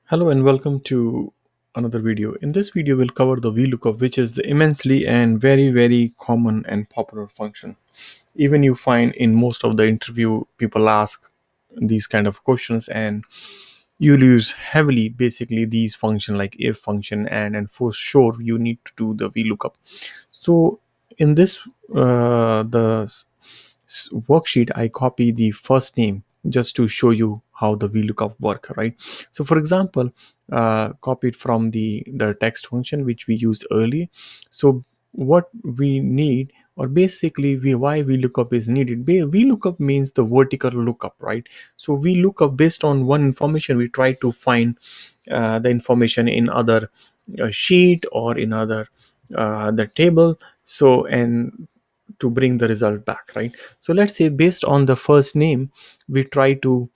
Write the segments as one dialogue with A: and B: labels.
A: Hello and welcome to another video. In this video, we'll cover the VLOOKUP, which is the immensely and very common and popular function. Even you find in most of the interview, people ask these kind of questions, and you'll use heavily basically these function like if function and for sure you need to do the VLOOKUP. So in this worksheet, I copy the first name just to show you how the VLOOKUP work, right? So for example, copied from the text function which we used earlier. So what we need, or basically why VLOOKUP is needed. VLOOKUP means the vertical lookup, right? So we look up based on one information, we try to find the information in other sheet or in other the table, so and to bring the result back, right? So let's say based on the first name, we try to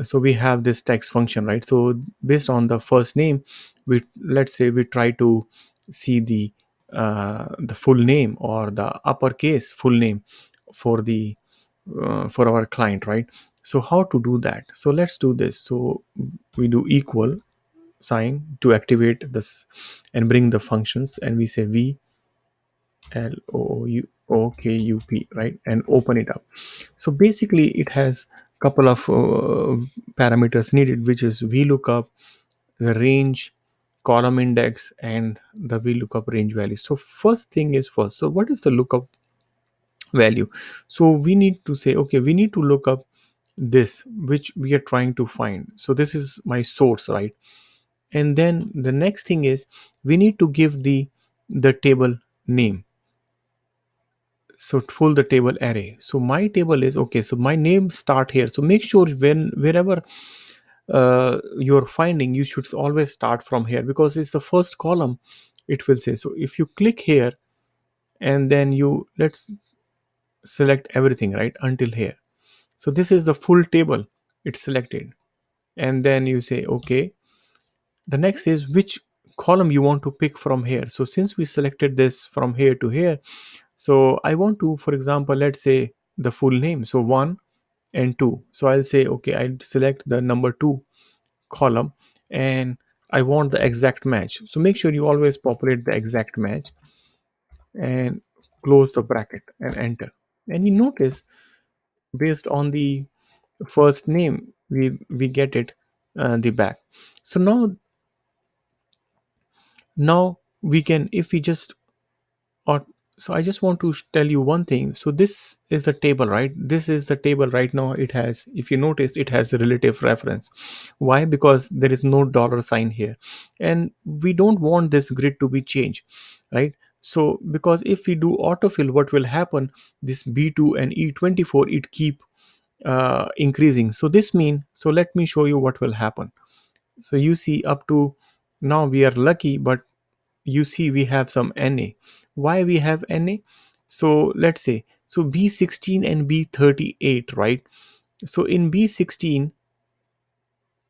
A: so we have this text function, right? So based on the first name, we let's say we try to see the full name or the uppercase full name for the for our client, right? So how to do that? So let's do this. So we do equal sign to activate this and bring the functions, and we say v l o u o k u p, right, and open it up. So basically it has couple of parameters needed, which is vlookup, the range, column index, and the vlookup range value. So first thing is first, so what is the lookup value? So we need to say, okay, we need to look up this which we are trying to find. So this is my source, right? And then the next thing is we need to give the table name, so full the table array. So my table is okay, so my name start here. So make sure wherever you're finding, you should always start from here, because it's the first column it will say. So if you click here and then you let's select everything right until here, so this is the full table, it's selected. And then you say okay, the next is which column you want to pick from here. So since we selected this from here to here, so I want to, for example, let's say the full name, so 1 and 2. So I'll say okay, I'll select the number 2 column, and I want the exact match. So make sure you always populate the exact match and close the bracket and enter. And you notice based on the first name, we get it the back. So now we can, if we just or so I just want to tell you one thing. So this is the table, right? This is the table right now. It has, if you notice, it has a relative reference. Why? Because there is no dollar sign here, and we don't want this grid to be changed, right? So because if we do autofill, what will happen, this b2 and e24, it keep increasing. So this mean, so let me show you what will happen. So you see up to now we are lucky, but you see we have some na. Why we have na? So let's say, so b16 and b38, right? So in b16,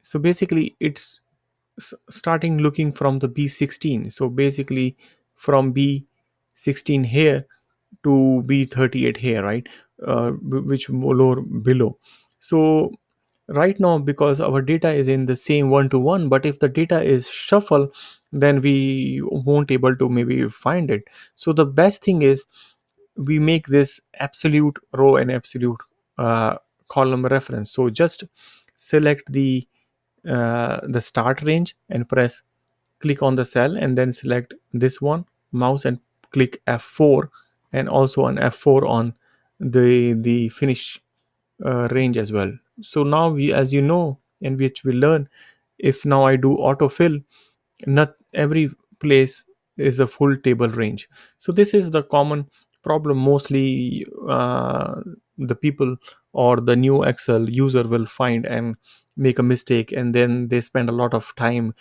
A: so basically it's starting looking from the b16. So basically from b16 here to b38 here, right? Which lower below. So right now, because our data is in the same one to one, but if the data is shuffle, then we won't able to maybe find it. So the best thing is we make this absolute row and absolute uh, column reference. So just select the start range and press click on the cell, and then select this one mouse and click F4, and also on F4 on the finish range as well. So now we, as you know, in which we learn, if now I do autofill, not every place is a full table range. So this is the common problem. Mostly the people or the new Excel user will find and make a mistake, and then they spend a lot of time,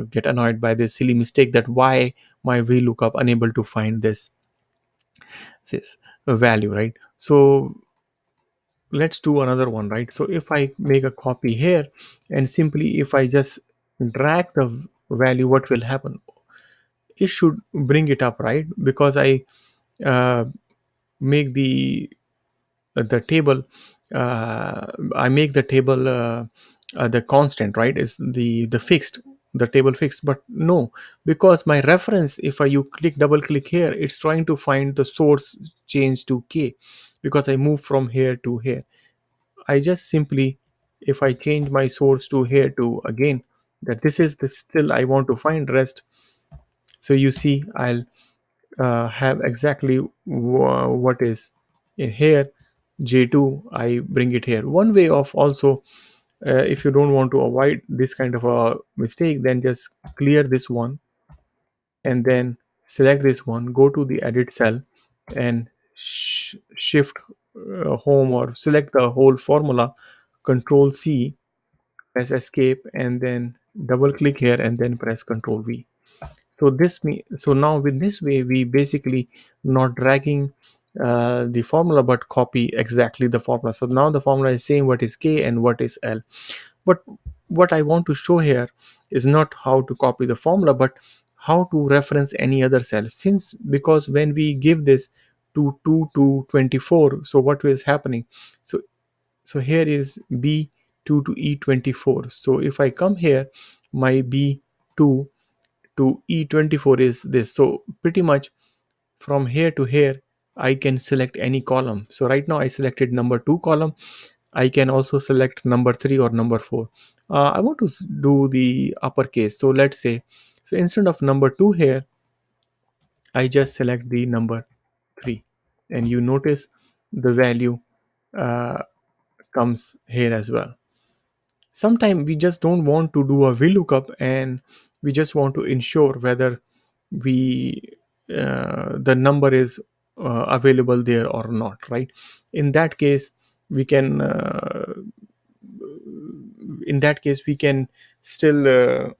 A: get annoyed by this silly mistake, that why my VLOOKUP unable to find this value, right? So let's do another one, right? So if I make a copy here, and simply if I just drag the value, what will happen? It should bring it up, right? Because I uh, make the table, I make the table the constant, right, is the fixed, the table fixed. But no, because my reference, if I you click double click here, it's trying to find the source change to k, because I move from here to here. I just simply, if I change my source to here to again, that this is the still I want to find rest. So you see, I'll have exactly what is in here, j2, I bring it here. One way of also, if you don't want to avoid this kind of a mistake, then just clear this one and then select this one, go to the edit cell and shift home, or select the whole formula, control C, press escape, and then double click here and then press control V. So so now with this way we basically not dragging the formula but copy exactly the formula. So now the formula is saying what is k and what is l. But what I want to show here is not how to copy the formula, but how to reference any other cell. Since, because when we give this to 2 to 24, so what is happening? So here is b2 to e24. So if I come here, my b2 to e24 is this. So pretty much from here to here I can select any column. So right now I selected number 2 column. I can also select number 3 or number 4. I want to do the uppercase. So let's say, so instead of number 2 here, I just select the number 3, and you notice the value uh, comes here as well. Sometimes we just don't want to do a VLOOKUP, and we just want to ensure whether we the number is available there or not, right? In that case we can we can still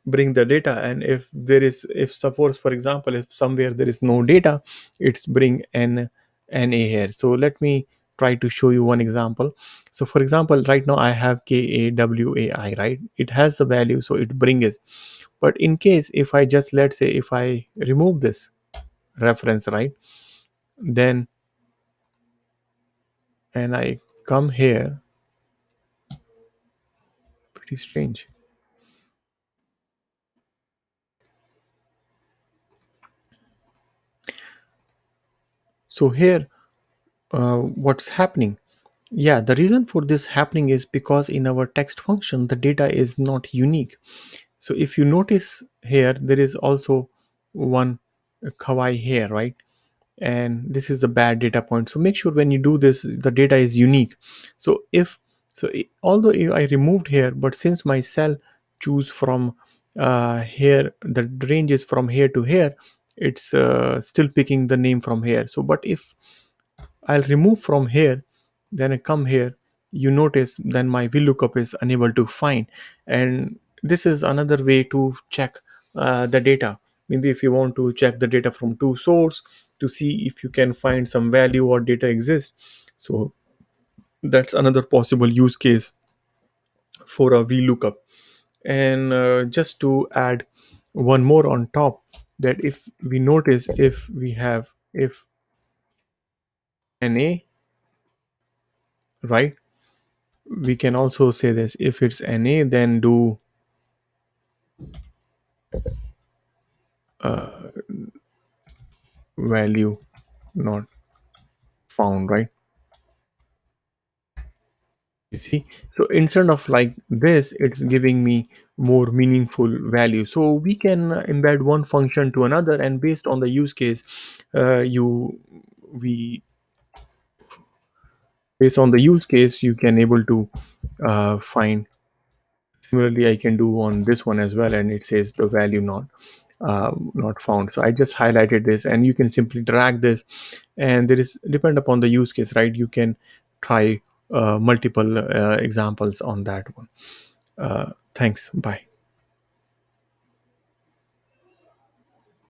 A: bring the data. And if there is, if suppose for example, if somewhere there is no data, it's bring n na here. So let me try to show you one example. So for example, right now I have kawai, right? It has the value, so it brings. But in case if I just, let's say if I remove this reference, right, then, and I come here, pretty strange. So here, what's happening? Yeah, the reason for this happening is because in our text function the data is not unique. So if you notice here, there is also one kawaii here, right? And this is the bad data point. So make sure when you do this, the data is unique. So if, although I removed here, but since my cell choose from here, the range is from here to here, it's still picking the name from here. So but if I'll remove from here, then I come here, you notice then my VLOOKUP is unable to find. And this is another way to check the data. Maybe if you want to check the data from two source to see if you can find some value or data exists. So that's another possible use case for a VLOOKUP. And just to add one more on top, that if we notice, if we have, if NA, right, we can also say this, if it's NA, then do value not found, right? You see, so instead of like this, it's giving me more meaningful value. So we can embed one function to another, and based on the use case, you we based on the use case you can able to find. Similarly, I can do on this one as well, and it says the value not found. So I just highlighted this, and you can simply drag this, and there is, depend upon the use case, right? You can try multiple examples on that one. Thanks. Bye.